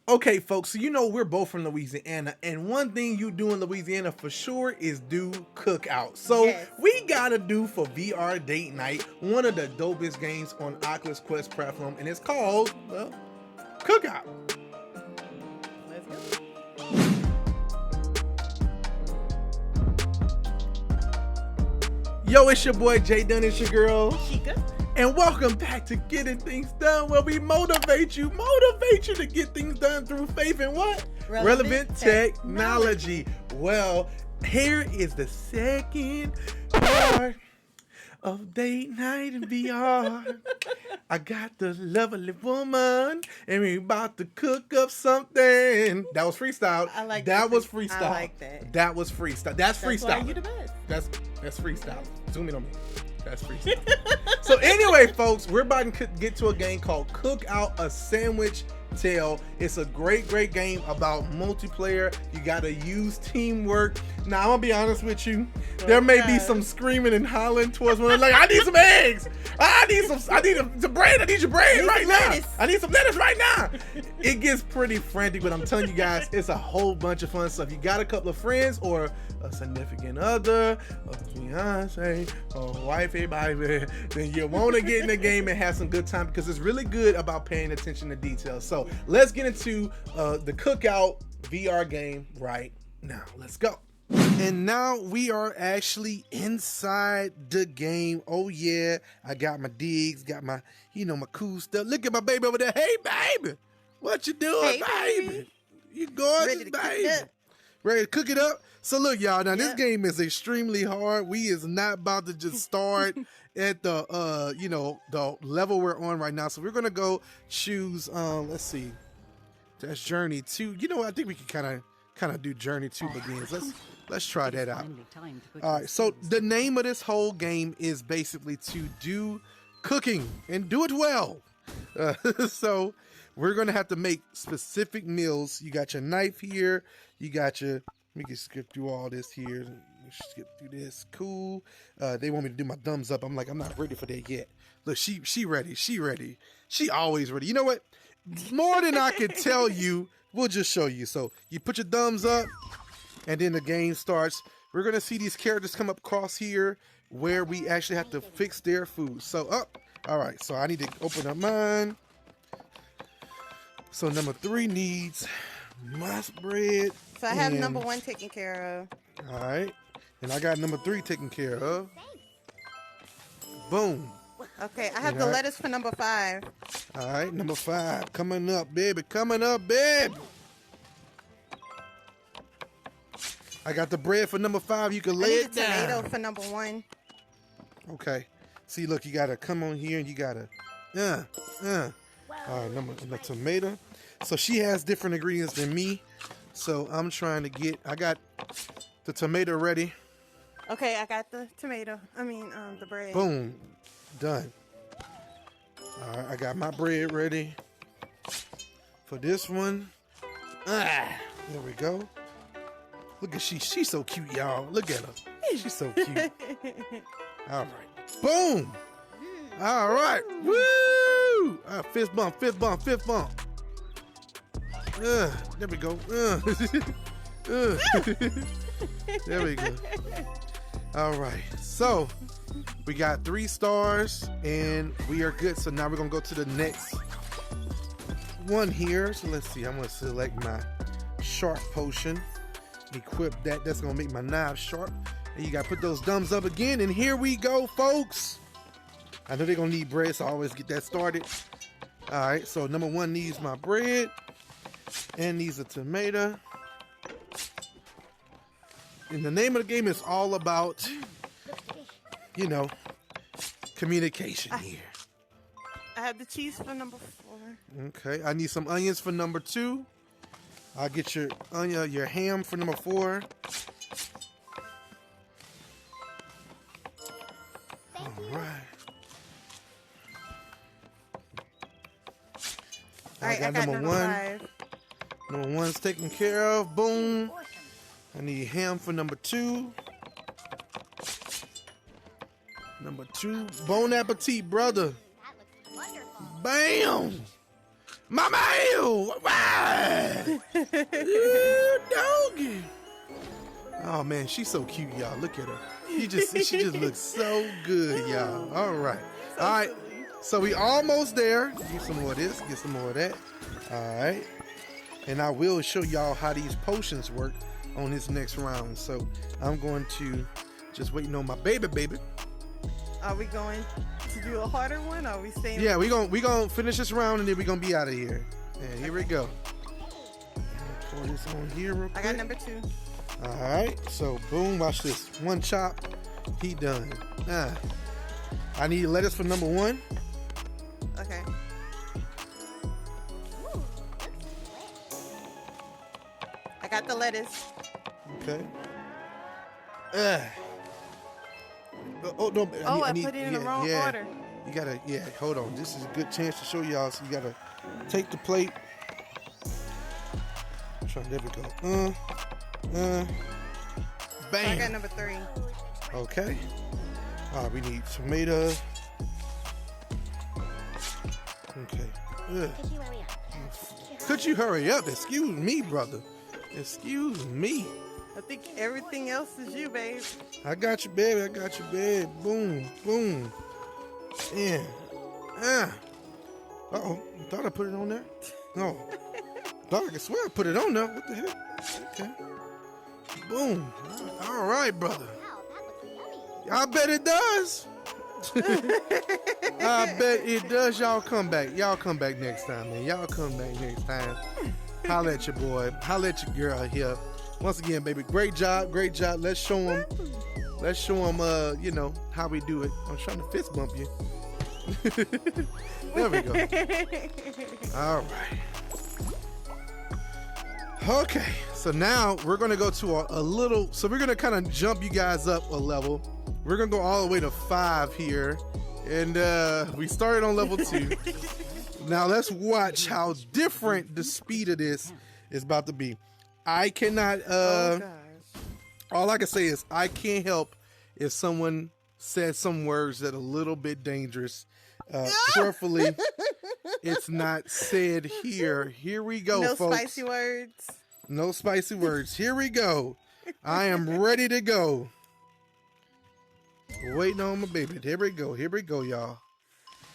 Okay, folks, so you know we're both from Louisiana, and one thing you do in Louisiana for sure is do cookout. So Yes. we gotta do for VR date night one of the dopest games on Oculus Quest platform, and it's called, well, Cookout. Let's go. Yo, it's your boy Jay Dunn, it's your girl, Chica. and welcome back to Getting Things Done, where we motivate you to get things done through faith and what? Relevant technology. Well, here is the second part of date night in VR. I got the lovely woman, and we about to cook up something. That was freestyle. I like that. that. Was freestyle. I like that. That was freestyle. That's freestyle. Why you the best. That's freestyle. Zoom in on me. That's freestyle. So anyway, folks, we're about to get to a game called Cookout, a Sandwich Tale. It's a great game about multiplayer. You gotta use teamwork. Now I'm gonna be honest with you. There may be some screaming and hollering towards one. Like, I need some eggs. I need some bread. I need your bread right now. Lettuce. I need some lettuce right now. It gets pretty frantic, but I'm telling you guys, it's a whole bunch of fun stuff. You got a couple of friends or a significant other, a fiancé, a wifey, baby, then you want to get in the game and have some good time, because it's really good about paying attention to details. So let's get into the Cookout VR game right now. Let's go. And now we are actually inside the game. Oh yeah, I got my digs, got my, my cool stuff. Look at my baby over there. Hey baby, what you doing, Hey, baby? You gorgeous, Ready to cook baby. it up. Ready to cook it up? So look, y'all, now this Yeah. game is extremely hard. We is not about to just start at the the level we're on right now. So we're gonna go choose let's see. That's Journey 2. You know what? I think we can kind of do Journey 2 begins. Let's try that out. All right, so the name of this whole game is basically to do cooking and do it well. So we're gonna have to make specific meals. You got your knife here. You got your. Let me just skip through all this here. Skip through this. Cool. They want me to do my thumbs up. I'm like, I'm not ready for that yet. Look, she ready. She ready. She always ready. You know what? More than I can tell you, we'll just show you. So you put your thumbs up, and then the game starts. We're gonna see these characters come up across here where we actually have to fix their food. So up. All right. So I need to open up mine. So number 3 needs musk bread. So I have number 1 taken care of. All right. And I got number 3 taken care of. Boom. Okay, I have the lettuce for number 5. All right, number 5 coming up, baby. Coming up, babe. I got the bread for number 5. You can lay it down. I need a tomato for number 1. Okay. See, look, you gotta come on here and you gotta. All right, number the tomato. So she has different ingredients than me. So I'm trying to get. I got the tomato ready. Okay, I got the tomato. The bread. Boom. Done. All right, I got my bread ready for this one. There we go. Look at she's so cute, y'all. Look at her. She's so cute. All right. Boom. All right. Woo! Fifth bump. There we go. There we go. All right. So we got 3 stars and we are good. So now we're gonna go to the next one here. So let's see. I'm gonna select my sharp potion. Equip that. That's gonna make my knife sharp. And you gotta put those thumbs up again. And here we go, folks. I know they're gonna need bread, so I always get that started. All right. So number 1 needs my bread and needs a tomato. And the name of the game is all about, communication here. I have the cheese for number 4. Okay, I need some onions for number 2. I'll get your ham for number 4. All right. I got number 1. 5. Number 1's taken care of. Boom. I need ham for number 2. Number 2. Bon appetit, brother. Bam! My man! Ooh, doggy. Oh man, she's so cute, y'all. Look at her. She just looks so good, y'all. All right. All right. So we almost there. Get some more of this, get some more of that. All right. And I will show y'all how these potions work on this next round. So I'm going to just waiting on my baby. Are we going to do a harder one? Or are we staying? Yeah, we gonna finish this round and then we gonna be out of here. And here we go. Pour this on here real quick. I got number 2. All right. So boom, watch this. One chop, he done. I need lettuce for number 1. Okay. I got the lettuce. Okay. Oh no! I put it in the wrong order. You gotta, hold on. This is a good chance to show y'all. So you gotta take the plate. There we go. Bam. I got number 3. Okay. All right, we need tomato. Okay. Could you hurry up? Excuse me, brother. Excuse me. I think everything else is you, babe. I got you, baby. I got you, babe. Boom, boom. Yeah. Uh-oh. Thought I put it on there? No. Thought I could swear I put it on there. What the heck? Okay. Boom. All right, brother. I bet it does. I bet it does. Y'all come back. Y'all come back next time, man. Y'all come back next time. Holla at your boy. Holla at your girl here. Once again, baby, great job, great job. Let's show them, you know, how we do it. I'm trying to fist bump you. There we go. All right. Okay, so now we're gonna go to a little, so we're gonna kind of jump you guys up a level. We're gonna go all the way to 5 here. And we started on level 2. Now let's watch how different the speed of this is about to be. I cannot, all I can say is I can't help if someone says some words that are a little bit dangerous. Prayerfully, it's not said here. Here we go, no folks. No spicy words. No spicy words. Here we go. I am ready to go. Waiting on my baby. Here we go. Here we go, y'all.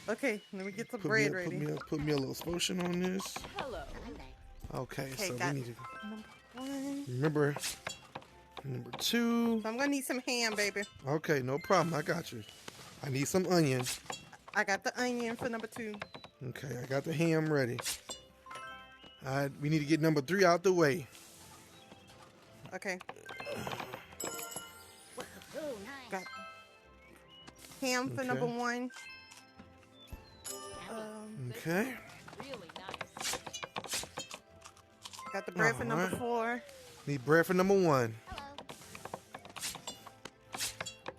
Okay, let me get the bread ready. Put me a little potion on this. Hello. Okay, so got we need to number 1. remember number 2. So I'm gonna need some ham, baby. Okay, no problem. I got you. I need some onion. I got the onion for number 2. Okay, I got the ham ready. We need to get number 3 out the way. Okay. Got ham for number 1. Okay. Got the bread for number 4. Need bread for number 1.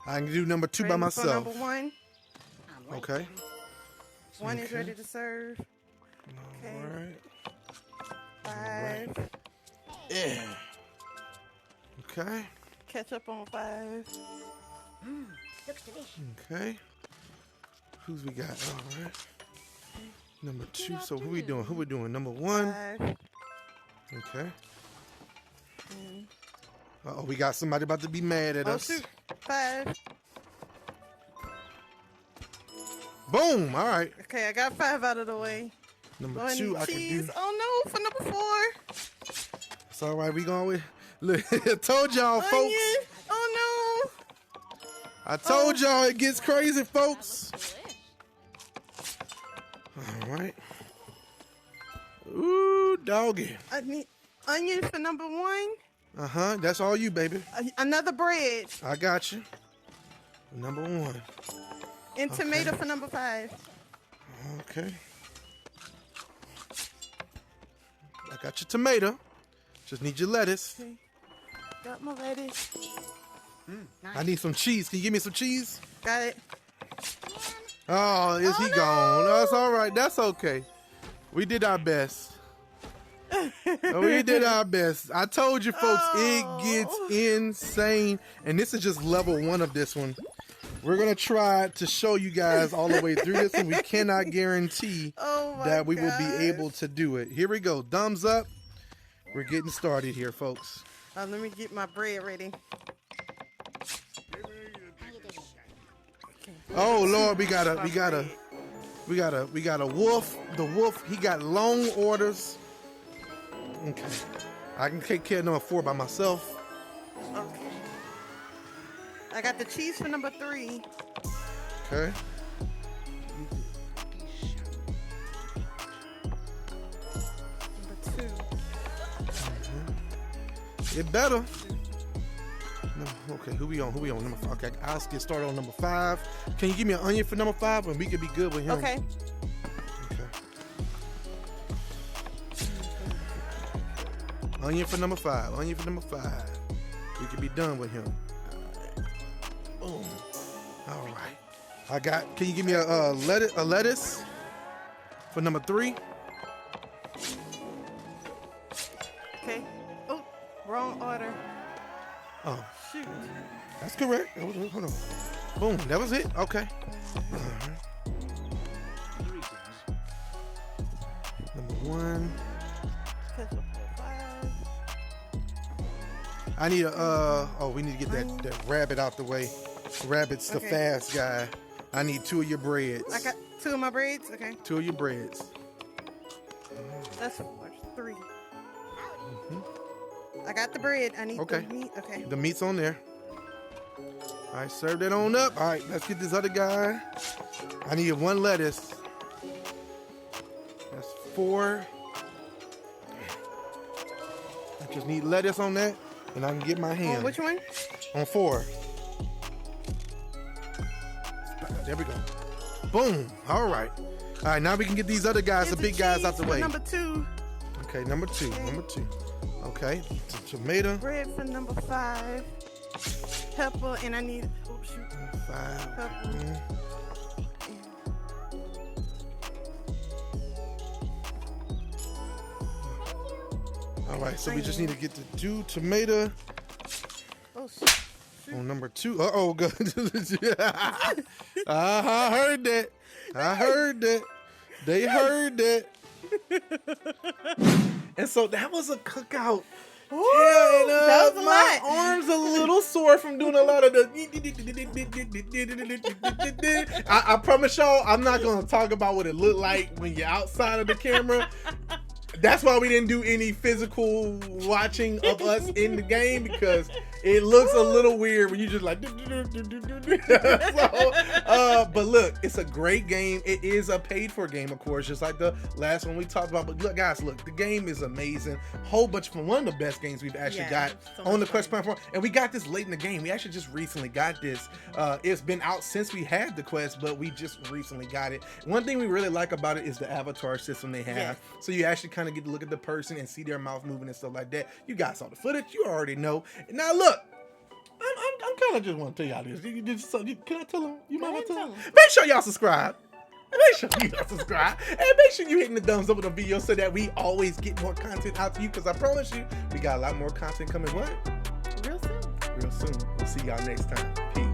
I can do number 2 by myself. For number 1. Okay. 1 is ready to serve. Okay. All right. 5. Yeah. Okay. Ketchup on 5. Looks delicious. Okay. Who's we got? All right. Number 2. So who we doing? Who we doing? Number 1. 5. Okay. Uh-oh, we got somebody about to be mad at us. Shoot. 5. Boom. All right. Okay, I got 5 out of the way. Number 2, I can cheese. do. Oh no, for number 4. It's all right. We going with. Look, I told y'all, folks. Onion. Oh no. I told y'all it gets crazy, folks. All right. Ooh, doggy. I need onion for number 1. Uh-huh. That's all you, baby. Another bread. I got you. Number 1. And tomato for number 5. Okay. I got your tomato. Just need your lettuce. Okay. Got my lettuce. I need some cheese. Can you give me some cheese? Got it. Oh, is he gone? No, that's all right. That's okay. We did our best. We did our best. I told you, folks, it gets insane. And this is just level 1 of this one. We're going to try to show you guys all the way through this, and we cannot guarantee that we will be able to do it. Here we go. Thumbs up. We're getting started here, folks. Let me get my bread ready. Oh Lord, we got a wolf. The wolf, he got long orders. Okay. I can take care of number 4 by myself. Okay. I got the cheese for number 3. Okay. Number 2. It better. No, okay, who we on? Number 5. Okay, I'll get started on number 5. Can you give me an onion for number 5 and we can be good with him? Okay. Okay. Onion for number 5. Onion for number 5. We can be done with him. Boom. All right. I got. Can you give me a lettuce for number 3? Okay. Oh, wrong order. Oh, Shoot. that's correct. Hold on. Boom. That was it. Okay. All right. Number 1. Ketchup for 5. I need a. Oh, we need to get that rabbit out the way. Rabbit's the Okay. fast guy. I need 2 of your breads. I got 2 of my braids. Okay. 2 of your breads. That's 4. 3. I got the bread. I need Okay. the meat. Okay. The meat's on there. All right, serve that on up. All right, let's get this other guy. I need 1 lettuce. That's 4. I just need lettuce on that, and I can get my hand. On which one? On 4. There we go. Boom. All right. All right, now we can get these other guys, the big guys, out the way. Number 2. Okay, number 2. Okay. Number 2. Okay, tomato. Bread for number 5. Pepper, and I need. Oh shoot. 5. Pepper. All right, so we just need to get the 2 tomato Oh shoot. on number 2. Uh-oh, good. I heard that. I heard that. They heard that. And so that was a cookout. Ooh, that was a my lot. arms a little sore from doing a lot of the. I promise y'all, I'm not gonna talk about what it looked like when you're outside of the camera. That's why we didn't do any physical watching of us in the game, because it looks a little weird when you just like. But look, it's a great game. It is a paid-for game, of course, just like the last one we talked about. But look, guys, look, the game is amazing. Whole bunch of fun. One of the best games we've actually got so on the much Quest fun. platform, and we got this late in the game. We actually just recently got this. It's been out since we had the Quest, but we just recently got it. One thing we really like about it is the avatar system they have. Yes. So you actually kind of get to look at the person and see their mouth moving and stuff like that. You guys saw the footage. You already know. Now look, I'm kind of just want to tell y'all this. Can I tell them? You might want to tell them? Make sure y'all subscribe. Make sure you subscribe. And make sure you hitting the thumbs up with the video so that we always get more content out to you. Because I promise you, we got a lot more content coming. What? Real soon. Real soon. We'll see y'all next time. Peace.